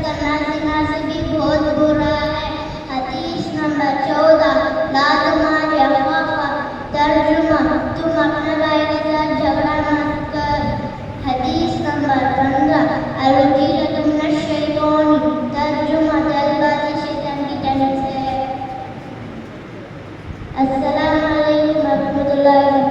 करना सीना से भी बहुत बुरा है। हदीस नंबर 14, ला तुम्हारी अफवाह, तर्जुमा तुम अपने भाई के साथ झगड़ा मत कर। हदीस नंबर 15, अल-गीरतु मिनश-शैतान, तर्जुमा जल्दबाजी शैतान की तरफ से है। अस्सलामु अलैकुम व रहमतुल्लाहि